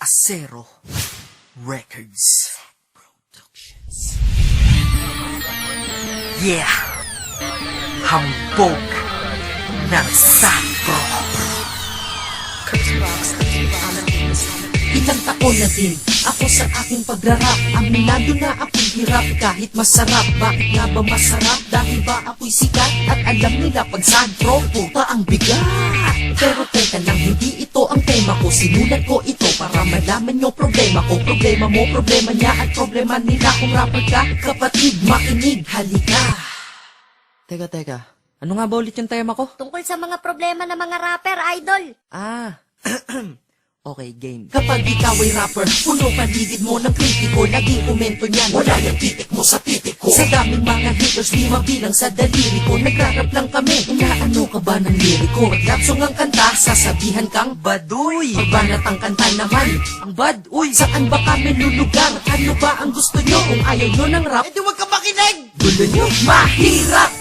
Acero Records Productions. Yeah! Hambog ng Sapro. Ilang taon na din ako sa aking pagrarap. Aminado na ako'y hirap kahit masarap. Bakit nga ba masarap? Dahil ba ako'y sikat? At alam nila pag sagpro, puta ang bigat. Pero teka lang, hindi ito ang tema ko. Sinulat ko ito para malaman nyo problema ko. Problema mo, problema niya at problema nila. Kung rapper ka, kapatid, makinig, halika. Teka. Ano nga ba ulit yung tema ko? Tungkol sa mga problema ng mga rapper, idol. Okay, game. Kapag ikaw ay rapper, puno paligid mo ng kritiko. Laging komento niyan, wala yung titik mo sa titik ko. Sa daming mga haters, di mabilang sa daliri ko. Nagrarap lang kami, inaano ka ba ng liriko? Pag-lapsong ang kanta, sasabihan kang Baduy! pagbanat ang kanta naman. Ang bad, uy, saan ba kami lulugar? Ano ba ang gusto nyo? Kung ayaw nyo ng rap, Di wag ka makinig! gulo nyo. Mahirap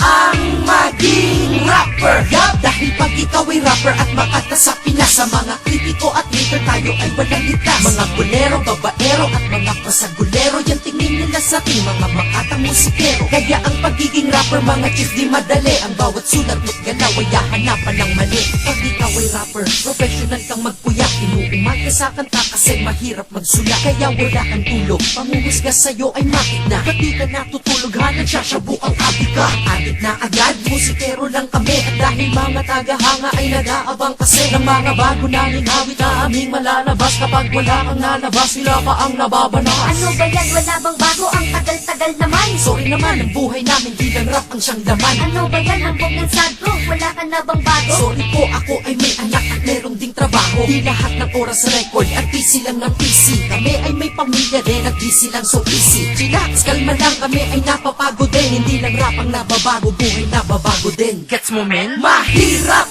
ang maging rapper. Yup, dahil pag ikaw ay rapper at makata sa Pinas, sa mga kritiko at hater tayo ay walang litas. Mga bolero, babaero at mga pasagulero, yan tingin nila sa ating mga makatang musikero. Kaya ang pagiging rapper, mga chief, di madali. Ang bawat sulat mo't galaw ay hahanapan ng mali. Pag ikaw ay rapper, professional kang magpuyak. Inuumaga sa kanta kasi mahirap magsulat. Kaya wala kang tulog, panguhusga sa'yo ay makit na. Ba't di ka natutulog, hanag sasabuk ang adik ka. Adik na agad, musikero lang kami. At dahil mga tagahanga ay nag-aabang kasi ng mga bago naming hawit na aming malalabas. Kapag wala kang nalabas, sila pa ang nababanas. Ano ba yan? Wala bang bago? Ang tagal-tagal naman. Sorry naman, ang buhay namin di lang rap ang siyang laman. Ano ba yan? Hambog ng sadro? Wala ka na bang bago? Sorry po, ako ay may anak at merong ding trabaho. Di lahat ng oras record at busy lang ng PC. Kami ay may pamilya din at busy lang so easy. Chillax, kalma lang, kami ay napapagod din. Hindi lang rap ang nababago, buhay nababago din. Gets mo, men? Mahirap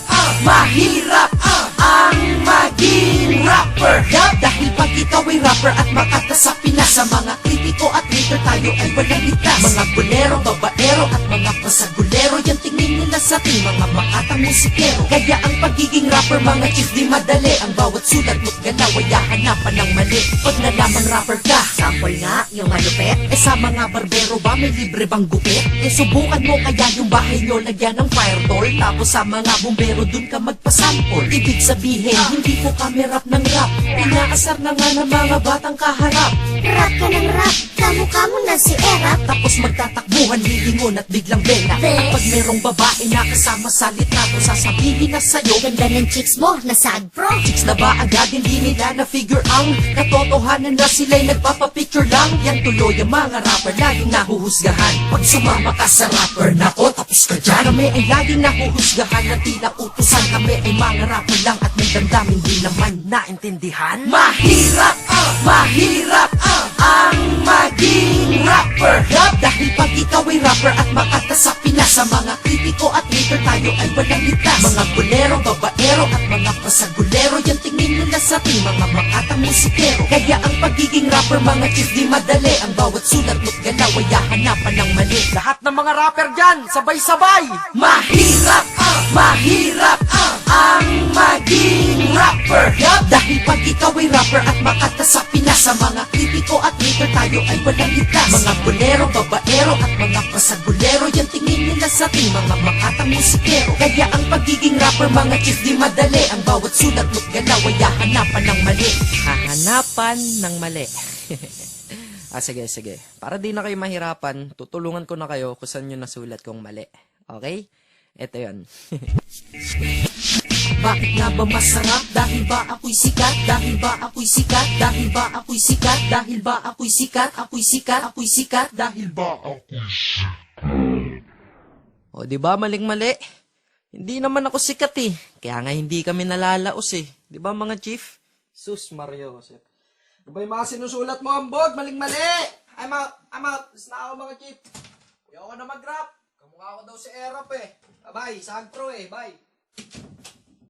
ang maging rapper. Yup, dahil pag ikaw ay rapper at makata sa Pinas, sa mga kritiko at hater tayo ay walang litas. Mga bolero, babaero at mga pasagulero, yan tingin nila sa ating mga makatang musikero. Kaya ang pagiging rapper, mga chief, di madali. Ang bawat sulat mo't galaw ay hahanapan ng mali. Pag nalamang rapper ka, Sample nga, yung malupet. sa mga barbero ba may libre bang gupit? Subukan mo kaya yung bahay nyo lagyan ng fire toll. Tapos sa mga bumbero dun ka magpasample. Ibig sabihin, hindi po kami rap ng rap. Inaasar na nga ng mga batang kaharap. Rap ka ng rap, kamukha mo na si Erap. Tapos magtatakbuhan, lilingon at biglang bela. At pag merong babae na kasama sa litrato, sasabihin na sa'yo, Ganda ng chicks mo, na sadpro. chicks na ba agad hindi nila na-figure ang katotohanan na sila'y nagpapapicture lang. Yan tuloy ang mga rapper laging nahuhusgahan. Pag sumama ka sa rapper, nako tapos ka dyan. Kami ay laging nahuhusgahan na tila utusan. Kami ay mga rapper lang at may damdamin din naman. Naintindihan? Mahirap ang maging rapper. Yup, dahil pag ikaw ay rapper at makata sa Pinas, sa mga kritiko at hater tayo ay walang litas. Mga bolero, babaero at mga pasagulero, yan tingin nila sa ating mga makatang musikero. Kaya ang pagiging rapper, mga chief, di madali. Ang bawat sulat mo't galaw ay hahanapan ng mali. Lahat ng mga rapper dyan, sabay-sabay! Mahirap ang maging rapper. Yup, dahil pag ikaw ay rapper at makata sa Pinas, sa mga kritiko at hater tayo ay walang litas. Mga bolero, babaero at mga pasagulero, yan tingin nila sa ating mga makatang musikero. Kaya ang pagiging rapper, mga chief, di madali. Ang bawat sulat mo't galaw ay hahanapan ng mali. Hahanapan ng mali. Sige. Para di na kayo mahirapan, tutulungan ko na kayo kung saan yung nasulat kong mali. Okay? Ito yun. Bakit nga ba masarap? Dahil ba ako'y sikat? Dahil ba ako'y sikat? Dahil ba ako'y sikat? Dahil ba ako'y sikat? Ako'y sikat? Ako'y sikat? Dahil ba O, di ba maling-mali? Hindi naman ako sikat eh. Kaya nga hindi kami nalalaos eh. Di ba mga chief? Sus Mario. Ano ba yung mga sinusulat mo, Ambog? Maling-mali! I'm out. Basta na ako mga chief. Ayoko na mag-rap. Kamukha ko daw si Erap eh. Bye, sagpro eh. Bye.